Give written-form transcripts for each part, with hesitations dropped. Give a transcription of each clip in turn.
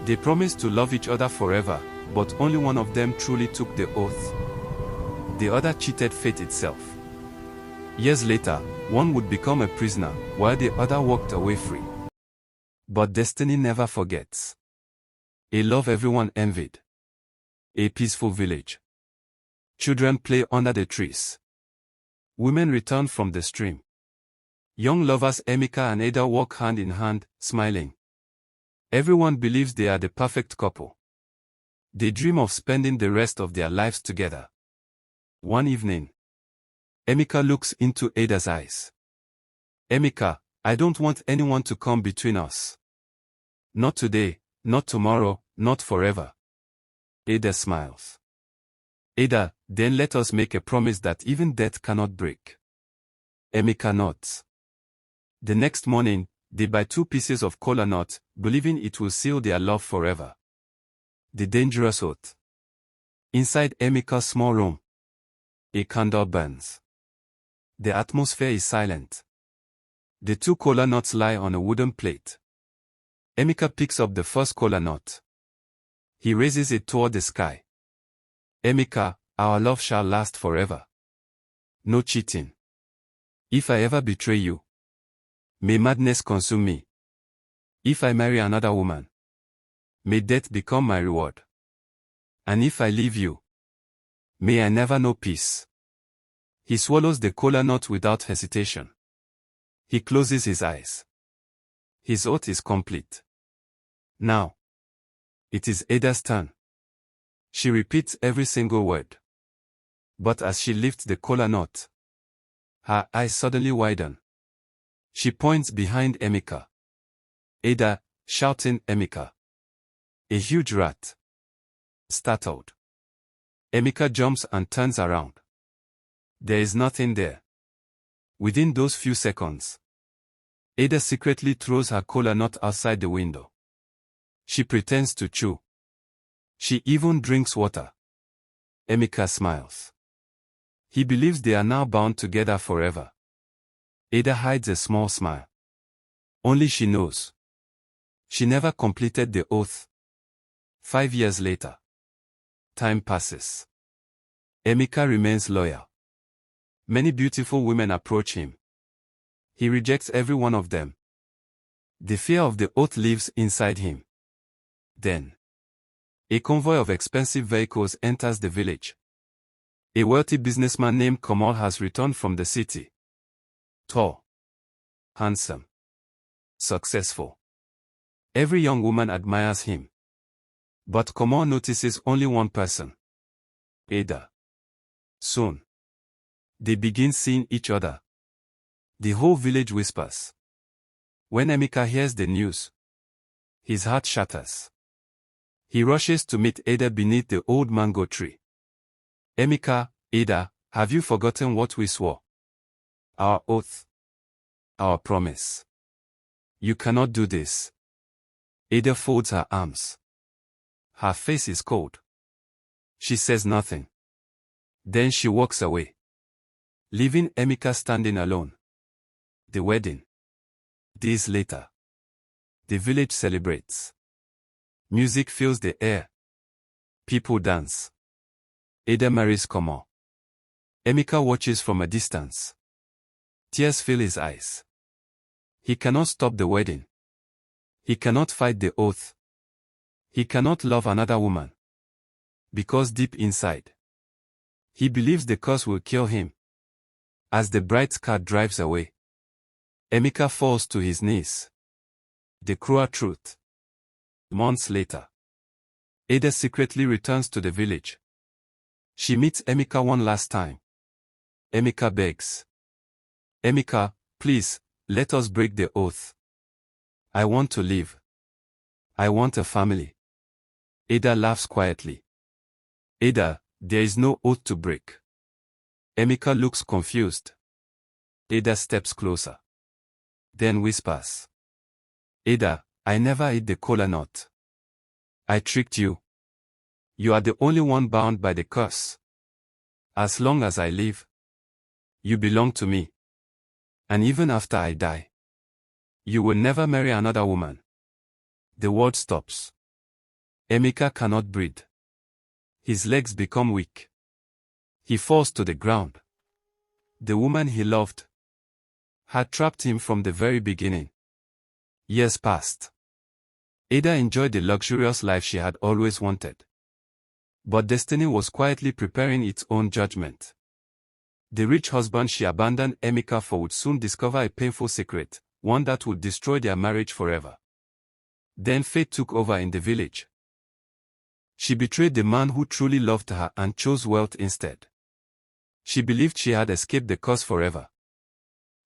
They promised to love each other forever, but only one of them truly took the oath. The other cheated fate itself. Years later, one would become a prisoner, while the other walked away free. But destiny never forgets. A love everyone envied. A peaceful village. Children play under the trees. Women return from the stream. Young lovers Emeka and Ada walk hand in hand, smiling. Everyone believes they are the perfect couple. They dream of spending the rest of their lives together. One evening, Emeka looks into Ada's eyes. Emeka, I don't want anyone to come between us. Not today, not tomorrow, not forever. Ada smiles. Ada, then let us make a promise that even death cannot break. Emeka nods. The next morning, they buy 2 pieces of kola nut, believing it will seal their love forever. The dangerous oath. Inside Emeka's small room, a candle burns. The atmosphere is silent. The 2 kola nuts lie on a wooden plate. Emeka picks up the first kola nut. He raises it toward the sky. Emeka, our love shall last forever. No cheating. If I ever betray you, may madness consume me. If I marry another woman, may death become my reward. And if I leave you, may I never know peace. He swallows the kola nut without hesitation. He closes his eyes. His oath is complete. Now, it is Ada's turn. She repeats every single word. But as she lifts the kola nut, her eyes suddenly widen. She points behind Emeka. Ada, shouting Emeka. A huge rat. Startled. Emeka jumps and turns around. There is nothing there. Within those few seconds, Ada secretly throws her kola nut outside the window. She pretends to chew. She even drinks water. Emeka smiles. He believes they are now bound together forever. Ada hides a small smile. Only she knows. She never completed the oath. 5 years later. Time passes. Emeka remains loyal. Many beautiful women approach him. He rejects every one of them. The fear of the oath lives inside him. Then, a convoy of expensive vehicles enters the village. A wealthy businessman named Kamal has returned from the city. Tall, handsome, successful. Every young woman admires him. But Kamal notices only one person. Ada. Soon, they begin seeing each other. The whole village whispers. When Emeka hears the news, his heart shatters. He rushes to meet Ada beneath the old mango tree. Emeka, Ada, have you forgotten what we swore? Our oath. Our promise. You cannot do this. Ada folds her arms. Her face is cold. She says nothing. Then she walks away, leaving Emeka standing alone. The wedding. Days later. The village celebrates. Music fills the air. People dance. Ada marries Kamal. Emeka watches from a distance. Tears fill his eyes. He cannot stop the wedding. He cannot fight the oath. He cannot love another woman. Because deep inside, he believes the curse will kill him. As the bride's car drives away, Emeka falls to his knees. The cruel truth. Months later, Ada secretly returns to the village. She meets Emeka one last time. Emeka begs. Emeka, please, let us break the oath. I want to live. I want a family. Ada laughs quietly. Ada, there is no oath to break. Emeka looks confused. Ada steps closer. Then whispers. Ada, I never ate the kola nut. I tricked you. You are the only one bound by the curse. As long as I live, you belong to me. And even after I die, you will never marry another woman. The word stops. Emeka cannot breathe. His legs become weak. He falls to the ground. The woman he loved had trapped him from the very beginning. Years passed. Ada enjoyed the luxurious life she had always wanted. But destiny was quietly preparing its own judgment. The rich husband she abandoned Emeka for would soon discover a painful secret, one that would destroy their marriage forever. Then fate took over in the village. She betrayed the man who truly loved her and chose wealth instead. She believed she had escaped the curse forever.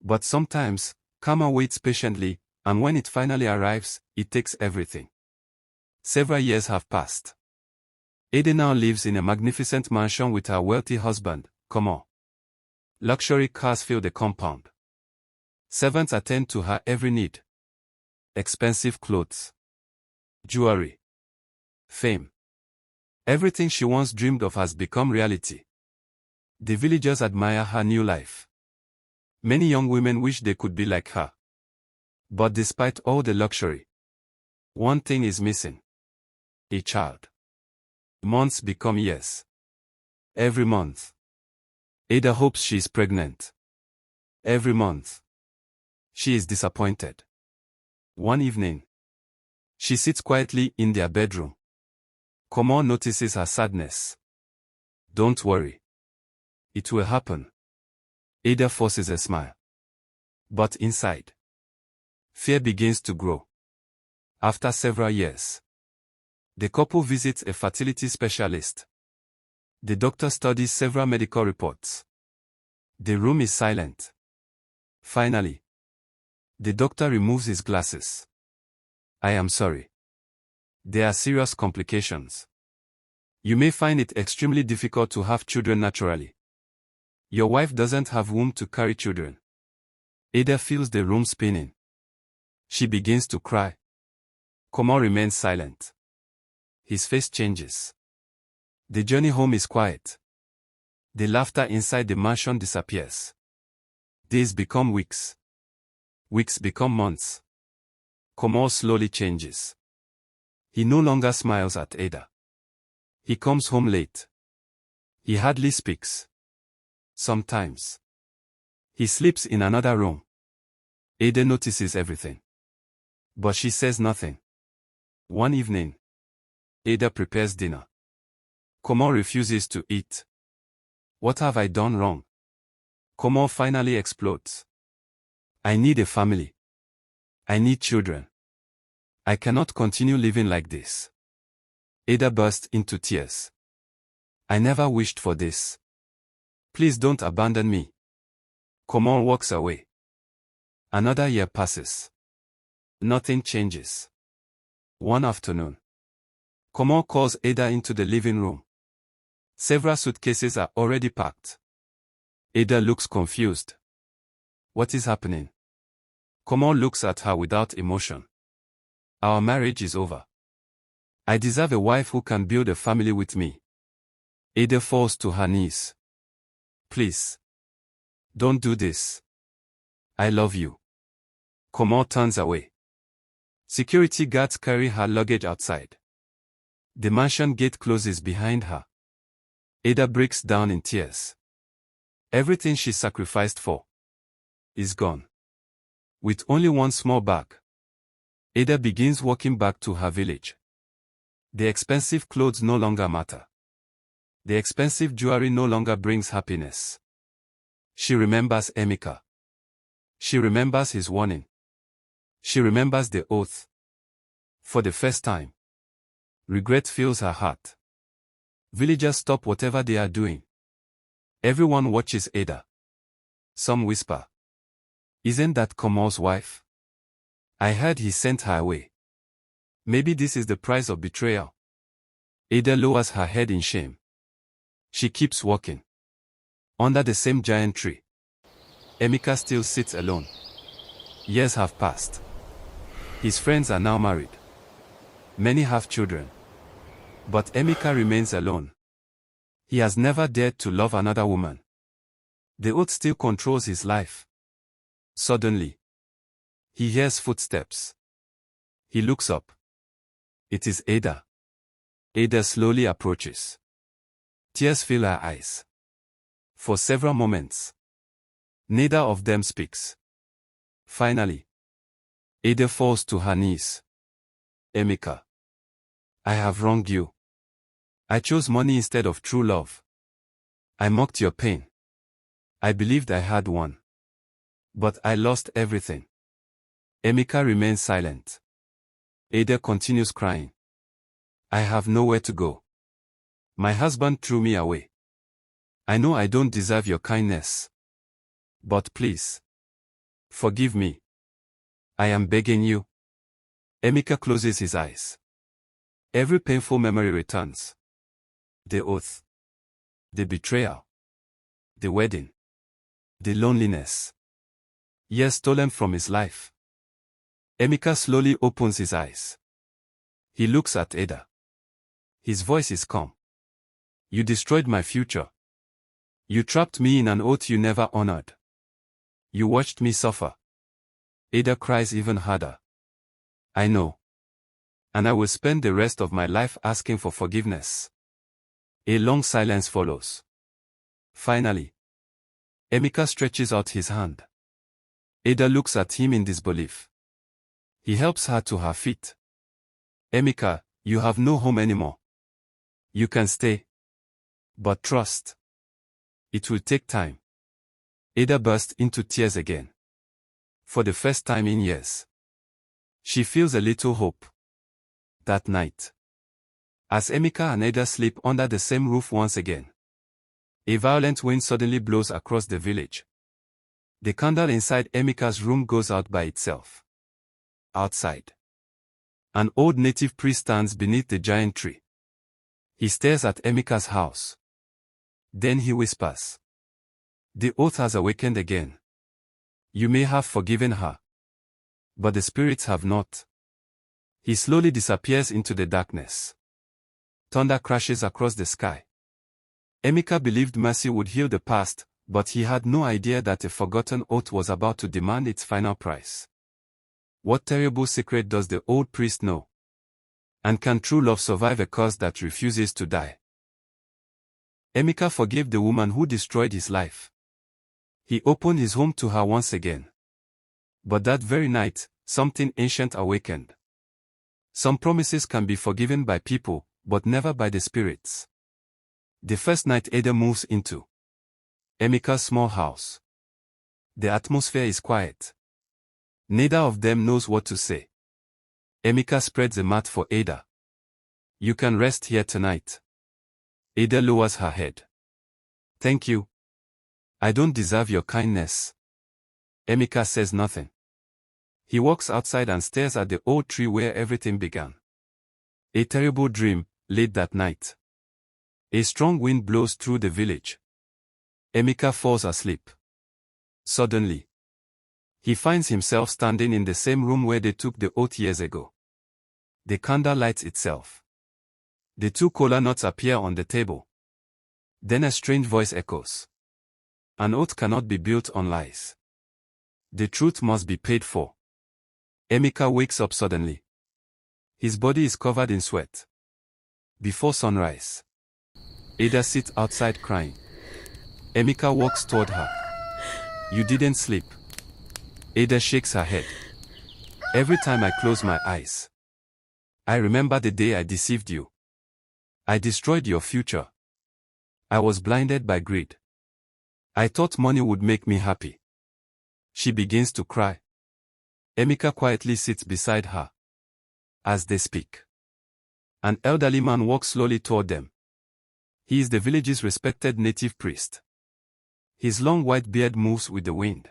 But sometimes, karma waits patiently, and when it finally arrives, it takes everything. Several years have passed. Ada now lives in a magnificent mansion with her wealthy husband, Komo. Luxury cars fill the compound. Servants attend to her every need. Expensive clothes, jewelry, fame. Everything she once dreamed of has become reality. The villagers admire her new life. Many young women wish they could be like her. But despite all the luxury, one thing is missing: a child. Months become years. Every month, Ada hopes she is pregnant. Every month, she is disappointed. One evening, she sits quietly in their bedroom. Komo notices her sadness. "Don't worry. It will happen." Ada forces a smile. But inside, fear begins to grow. After several years, the couple visits a fertility specialist. The doctor studies several medical reports. The room is silent. Finally, the doctor removes his glasses. "I am sorry. There are serious complications. You may find it extremely difficult to have children naturally. Your wife doesn't have womb to carry children." Ada feels the room spinning. She begins to cry. Komo remains silent. His face changes. The journey home is quiet. The laughter inside the mansion disappears. Days become weeks. Weeks become months. Komo slowly changes. He no longer smiles at Ada. He comes home late. He hardly speaks. Sometimes, he sleeps in another room. Ada notices everything, but she says nothing. One evening, Ada prepares dinner. Komo refuses to eat. "What have I done wrong?" Komo finally explodes. "I need a family. I need children. I cannot continue living like this." Ada burst into tears. "I never wished for this. Please don't abandon me." Komo walks away. Another year passes. Nothing changes. One afternoon, Komo calls Ada into the living room. Several suitcases are already packed. Ada looks confused. What is happening? Komo looks at her without emotion. "Our marriage is over. I deserve a wife who can build a family with me." Ada falls to her knees. "Please, don't do this. I love you." Komo turns away. Security guards carry her luggage outside. The mansion gate closes behind her. Ada breaks down in tears. Everything she sacrificed for is gone. With only one small bag, Ada begins walking back to her village. The expensive clothes no longer matter. The expensive jewelry no longer brings happiness. She remembers Emeka. She remembers his warning. She remembers the oath. For the first time, regret fills her heart. Villagers stop whatever they are doing. Everyone watches Ada. Some whisper, "Isn't that Komo's wife? I heard he sent her away. Maybe this is the price of betrayal." Ada lowers her head in shame. She keeps walking. Under the same giant tree, Emeka still sits alone. Years have passed. His friends are now married. Many have children. But Emeka remains alone. He has never dared to love another woman. The oath still controls his life. Suddenly, he hears footsteps. He looks up. It is Ada. Ada slowly approaches. Tears fill her eyes. For several moments, neither of them speaks. Finally, Ada falls to her knees. Emeka, I have wronged you. I chose money instead of true love. I mocked your pain. I believed I had won. But I lost everything. Emeka remains silent. Ada continues crying. I have nowhere to go. My husband threw me away. I know I don't deserve your kindness. But please, forgive me. I am begging you. Emeka closes his eyes. Every painful memory returns. The oath. The betrayal. The wedding. The loneliness. Years stolen from his life. Emeka slowly opens his eyes. He looks at Ada. His voice is calm. You destroyed my future. You trapped me in an oath you never honored. You watched me suffer. Ada cries even harder. I know. And I will spend the rest of my life asking for forgiveness. A long silence follows. Finally, Emeka stretches out his hand. Ada looks at him in disbelief. He helps her to her feet. Emeka, you have no home anymore. You can stay. But trust. It will take time. Ada burst into tears again. For the first time in years, she feels a little hope. That night, as Emeka and Ada sleep under the same roof once again, a violent wind suddenly blows across the village. The candle inside Emeka's room goes out by itself. Outside, an old native priest stands beneath the giant tree. He stares at Emeka's house. Then he whispers. The oath has awakened again. You may have forgiven her, but the spirits have not. He slowly disappears into the darkness. Thunder crashes across the sky. Emeka believed mercy would heal the past, but he had no idea that a forgotten oath was about to demand its final price. What terrible secret does the old priest know? And can true love survive a curse that refuses to die? Emeka forgave the woman who destroyed his life. He opened his home to her once again. But that very night, something ancient awakened. Some promises can be forgiven by people, but never by the spirits. The first night Ada moves into Emeka's small house. The atmosphere is quiet. Neither of them knows what to say. Emeka spreads a mat for Ada. You can rest here tonight. Ada lowers her head. Thank you. I don't deserve your kindness. Emeka says nothing. He walks outside and stares at the old tree where everything began. A terrible dream, late that night. A strong wind blows through the village. Emeka falls asleep. Suddenly, he finds himself standing in the same room where they took the oath years ago. The candle lights itself. The two kola nuts appear on the table. Then a strange voice echoes. An oath cannot be built on lies. The truth must be paid for. Emeka wakes up suddenly. His body is covered in sweat. Before sunrise, Ada sits outside crying. Emeka walks toward her. You didn't sleep. Ada shakes her head. Every time I close my eyes, I remember the day I deceived you. I destroyed your future. I was blinded by greed. I thought money would make me happy. She begins to cry. Emeka quietly sits beside her. As they speak, an elderly man walks slowly toward them. He is the village's respected native priest. His long white beard moves with the wind.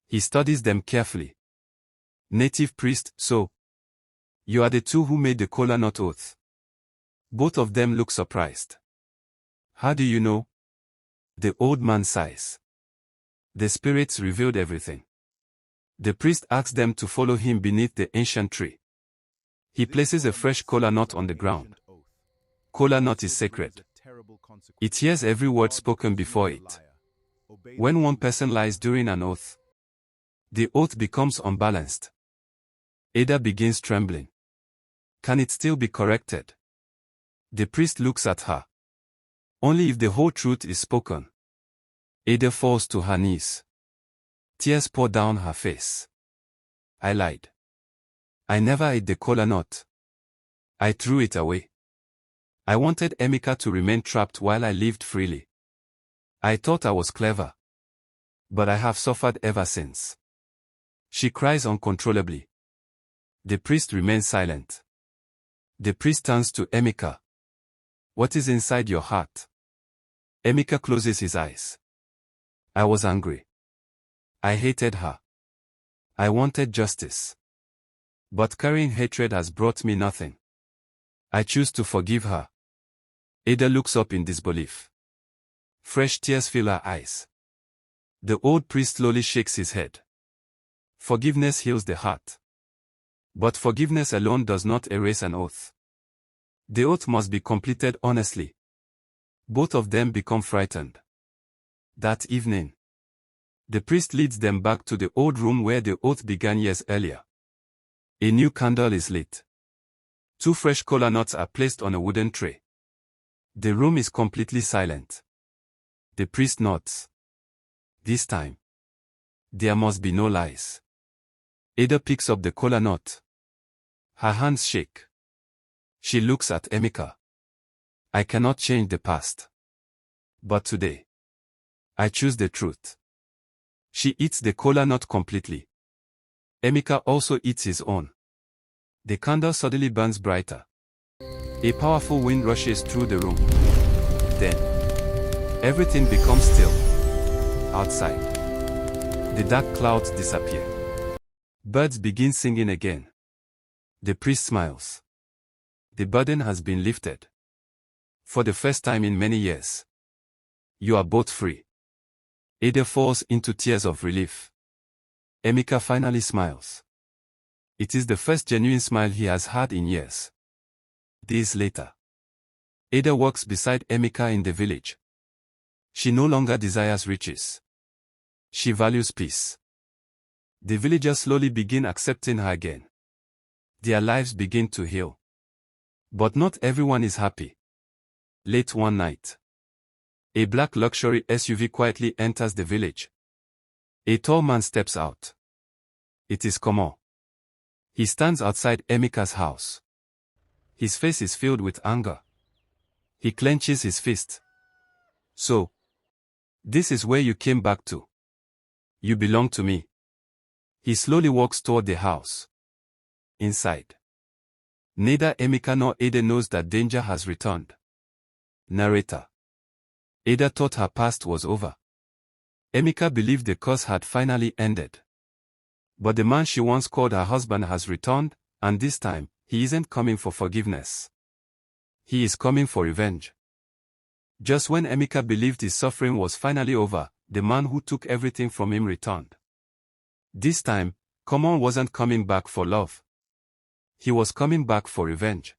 He studies them carefully. Native priest, so you are the two who made the kola nut oath. Both of them look surprised. How do you know? The old man sighs. The spirits revealed everything. The priest asks them to follow him beneath the ancient tree. He places a fresh kola nut on the ground. Kola nut is sacred. It hears every word spoken before it. When one person lies during an oath, the oath becomes unbalanced. Ada begins trembling. Can it still be corrected? The priest looks at her. Only if the whole truth is spoken. Ada falls to her knees. Tears pour down her face. I lied. I never ate the kola nut. I threw it away. I wanted Emeka to remain trapped while I lived freely. I thought I was clever. But I have suffered ever since. She cries uncontrollably. The priest remains silent. The priest turns to Emeka. What is inside your heart? Emeka closes his eyes. I was angry. I hated her. I wanted justice. But carrying hatred has brought me nothing. I choose to forgive her. Ada looks up in disbelief. Fresh tears fill her eyes. The old priest slowly shakes his head. Forgiveness heals the heart. But forgiveness alone does not erase an oath. The oath must be completed honestly. Both of them become frightened. That evening, the priest leads them back to the old room where the oath began years earlier. A new candle is lit. 2 fresh kola nuts are placed on a wooden tray. The room is completely silent. The priest nods. This time, there must be no lies. Ada picks up the kola nut. Her hands shake. She looks at Emeka. I cannot change the past. But today, I choose the truth. She eats the kola nut completely. Emeka also eats his own. The candle suddenly burns brighter. A powerful wind rushes through the room. Then, everything becomes still. Outside, the dark clouds disappear. Birds begin singing again. The priest smiles. The burden has been lifted. For the first time in many years. You are both free. Ada falls into tears of relief. Emeka finally smiles. It is the first genuine smile he has had in years. Days later, Ada walks beside Emeka in the village. She no longer desires riches. She values peace. The villagers slowly begin accepting her again. Their lives begin to heal. But not everyone is happy. Late one night, a black luxury SUV quietly enters the village. A tall man steps out. It is Komon. He stands outside Emeka's house. His face is filled with anger. He clenches his fist. So, this is where you came back to. You belong to me. He slowly walks toward the house. Inside, neither Emeka nor Ada knows that danger has returned. Narrator. Ada thought her past was over. Emeka believed the curse had finally ended. But the man she once called her husband has returned, and this time, he isn't coming for forgiveness. He is coming for revenge. Just when Emeka believed his suffering was finally over, the man who took everything from him returned. This time, Komon wasn't coming back for love. He was coming back for revenge.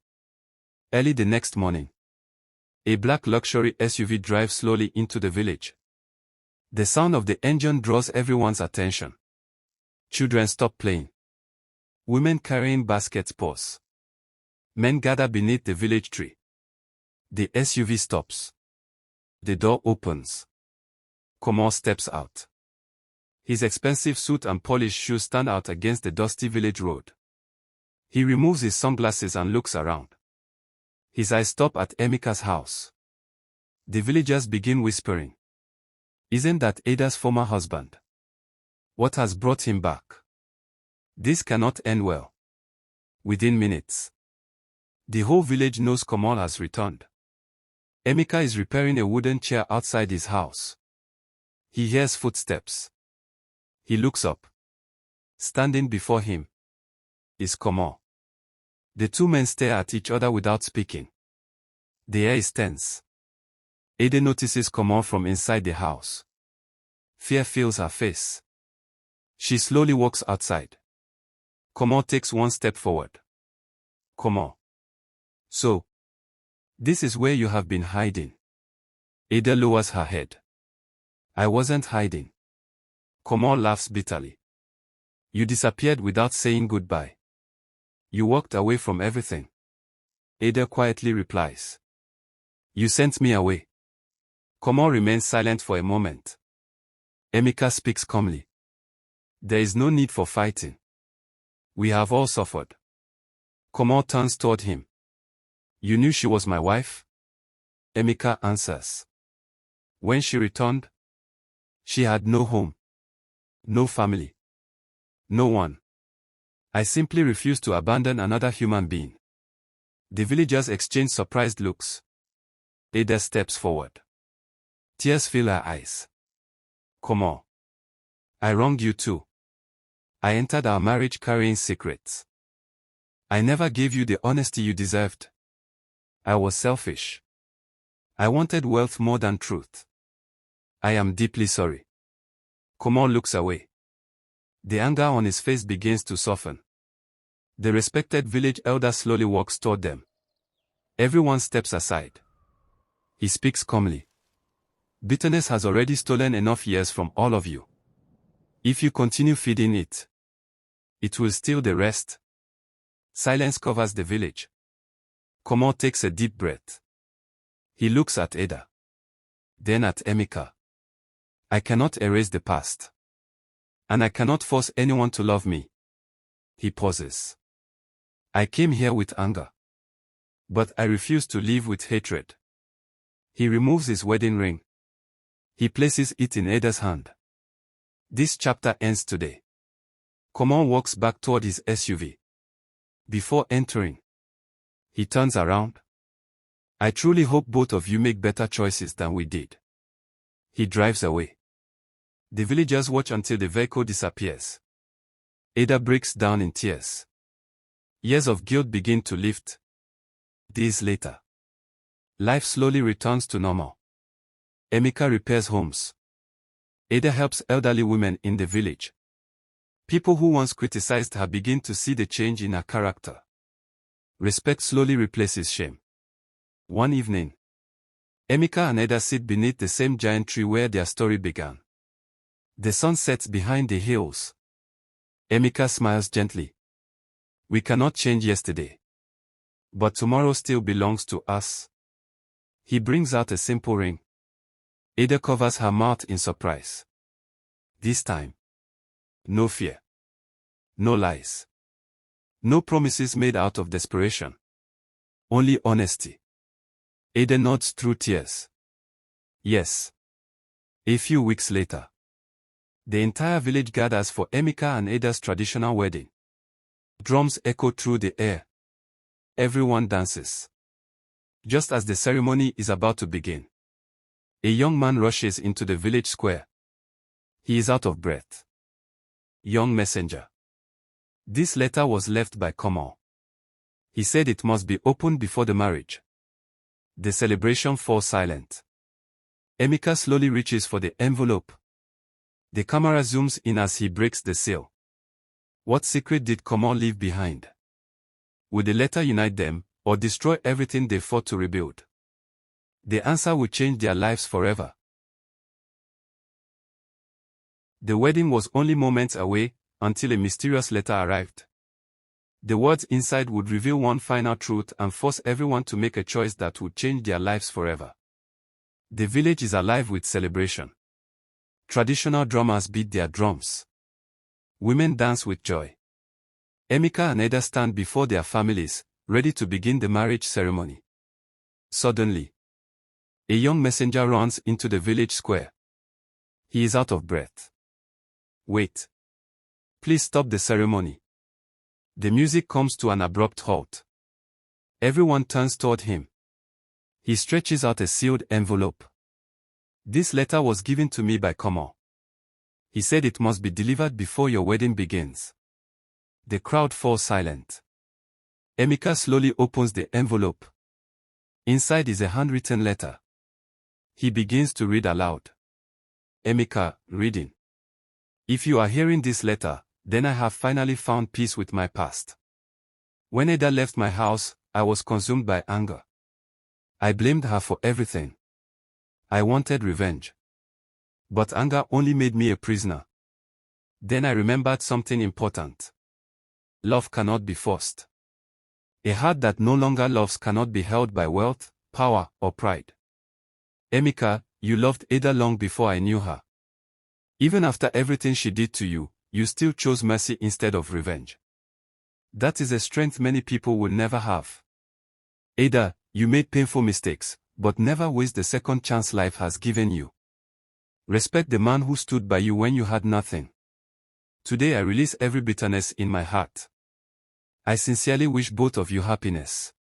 Early the next morning, a black luxury SUV drives slowly into the village. The sound of the engine draws everyone's attention. Children stop playing. Women carrying baskets pause. Men gather beneath the village tree. The SUV stops. The door opens. Komon steps out. His expensive suit and polished shoes stand out against the dusty village road. He removes his sunglasses and looks around. His eyes stop at Emeka's house. The villagers begin whispering. Isn't that Ada's former husband? What has brought him back? This cannot end well. Within minutes, the whole village knows Komon has returned. Emeka is repairing a wooden chair outside his house. He hears footsteps. He looks up. Standing before him is Komon. The two men stare at each other without speaking. The air is tense. Ada notices Komon from inside the house. Fear fills her face. She slowly walks outside. Komon takes one step forward. Komon. So, this is where you have been hiding. Ada lowers her head. I wasn't hiding. Komon laughs bitterly. You disappeared without saying goodbye. You walked away from everything. Ada quietly replies. You sent me away. Komor remains silent for a moment. Emeka speaks calmly. There is no need for fighting. We have all suffered. Komor turns toward him. You knew she was my wife? Emeka answers. When she returned, she had no home, no family, no one. I simply refused to abandon another human being. The villagers exchange surprised looks. Ada steps forward. Tears fill her eyes. Komor. I wronged you too. I entered our marriage carrying secrets. I never gave you the honesty you deserved. I was selfish. I wanted wealth more than truth. I am deeply sorry. Komor looks away. The anger on his face begins to soften. The respected village elder slowly walks toward them. Everyone steps aside. He speaks calmly. Bitterness has already stolen enough years from all of you. If you continue feeding it, it will steal the rest. Silence covers the village. Komor takes a deep breath. He looks at Ada. Then at Emeka. I cannot erase the past. And I cannot force anyone to love me. He pauses. I came here with anger. But I refuse to live with hatred. He removes his wedding ring. He places it in Ada's hand. This chapter ends today. Komor walks back toward his SUV. Before entering, he turns around. I truly hope both of you make better choices than we did. He drives away. The villagers watch until the vehicle disappears. Ada breaks down in tears. Years of guilt begin to lift. Days later, life slowly returns to normal. Emeka repairs homes. Ada helps elderly women in the village. People who once criticized her begin to see the change in her character. Respect slowly replaces shame. One evening, Emeka and Ada sit beneath the same giant tree where their story began. The sun sets behind the hills. Emeka smiles gently. We cannot change yesterday. But tomorrow still belongs to us. He brings out a simple ring. Ada covers her mouth in surprise. This time, no fear. No lies. No promises made out of desperation. Only honesty. Ada nods through tears. Yes. A few weeks later, the entire village gathers for Emeka and Ada's traditional wedding. Drums echo through the air. Everyone dances. Just as the ceremony is about to begin, a young man rushes into the village square. He is out of breath. Young messenger. This letter was left by Komor. He said it must be opened before the marriage. The celebration falls silent. Emeka slowly reaches for the envelope. The camera zooms in as he breaks the seal. What secret did Komor leave behind? Would the letter unite them, or destroy everything they fought to rebuild? The answer would change their lives forever. The wedding was only moments away, until a mysterious letter arrived. The words inside would reveal one final truth and force everyone to make a choice that would change their lives forever. The village is alive with celebration. Traditional drummers beat their drums. Women dance with joy. Emeka and Ada stand before their families, ready to begin the marriage ceremony. Suddenly, a young messenger runs into the village square. He is out of breath. Wait. Please stop the ceremony. The music comes to an abrupt halt. Everyone turns toward him. He stretches out a sealed envelope. This letter was given to me by Komor. He said it must be delivered before your wedding begins. The crowd falls silent. Emeka slowly opens the envelope. Inside is a handwritten letter. He begins to read aloud. Emeka, reading. If you are hearing this letter, then I have finally found peace with my past. When Ada left my house, I was consumed by anger. I blamed her for everything. I wanted revenge. But anger only made me a prisoner. Then I remembered something important. Love cannot be forced. A heart that no longer loves cannot be held by wealth, power, or pride. Emeka, you loved Ada long before I knew her. Even after everything she did to you, you still chose mercy instead of revenge. That is a strength many people will never have. Ada, you made painful mistakes, but never waste the second chance life has given you. Respect the man who stood by you when you had nothing. Today I release every bitterness in my heart. I sincerely wish both of you happiness.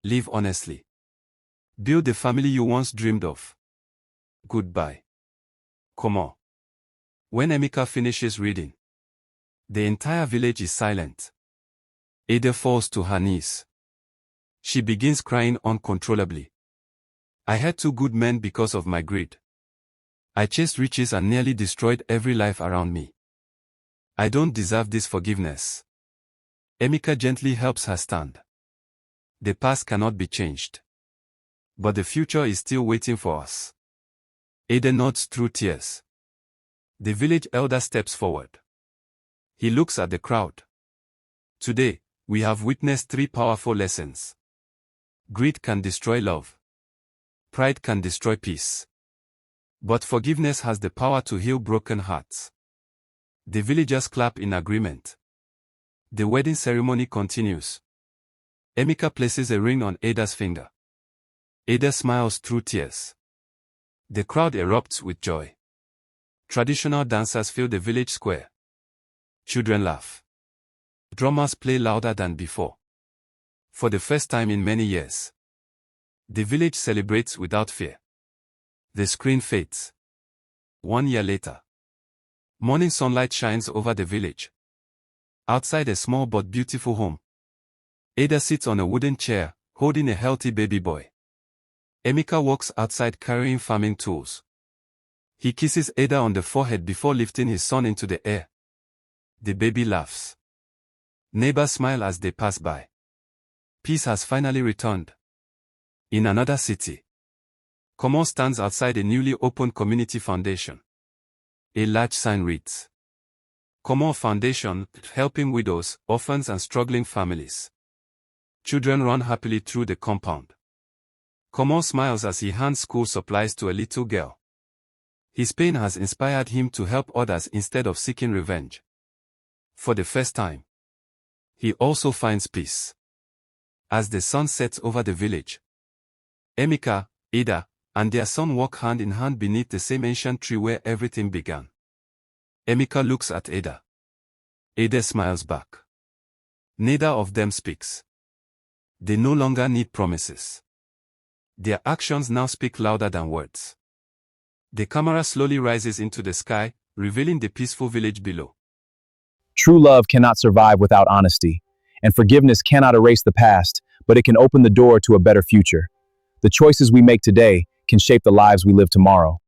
Live honestly. Build the family you once dreamed of. Goodbye. Come on. When Emeka finishes reading, the entire village is silent. Ada falls to her knees. She begins crying uncontrollably. I had two good men because of my greed. I chased riches and nearly destroyed every life around me. I don't deserve this forgiveness. Emeka gently helps her stand. The past cannot be changed. But the future is still waiting for us. Ada nods through tears. The village elder steps forward. He looks at the crowd. Today, we have witnessed three powerful lessons. Greed can destroy love. Pride can destroy peace. But forgiveness has the power to heal broken hearts. The villagers clap in agreement. The wedding ceremony continues. Emeka places a ring on Ada's finger. Ada smiles through tears. The crowd erupts with joy. Traditional dancers fill the village square. Children laugh. Drummers play louder than before. For the first time in many years, the village celebrates without fear. The screen fades. 1 year later, morning sunlight shines over the village. Outside a small but beautiful home, Ada sits on a wooden chair, holding a healthy baby boy. Emeka walks outside carrying farming tools. He kisses Ada on the forehead before lifting his son into the air. The baby laughs. Neighbors smile as they pass by. Peace has finally returned. In another city, Komon stands outside a newly opened community foundation. A large sign reads, Komon Foundation, helping widows, orphans and struggling families. Children run happily through the compound. Komon smiles as he hands school supplies to a little girl. His pain has inspired him to help others instead of seeking revenge. For the first time, he also finds peace. As the sun sets over the village, Emeka, Ada, and their son walk hand in hand beneath the same ancient tree where everything began. Emeka looks at Ada. Ada smiles back. Neither of them speaks. They no longer need promises. Their actions now speak louder than words. The camera slowly rises into the sky, revealing the peaceful village below. True love cannot survive without honesty, and forgiveness cannot erase the past, but it can open the door to a better future. The choices we make today can shape the lives we live tomorrow.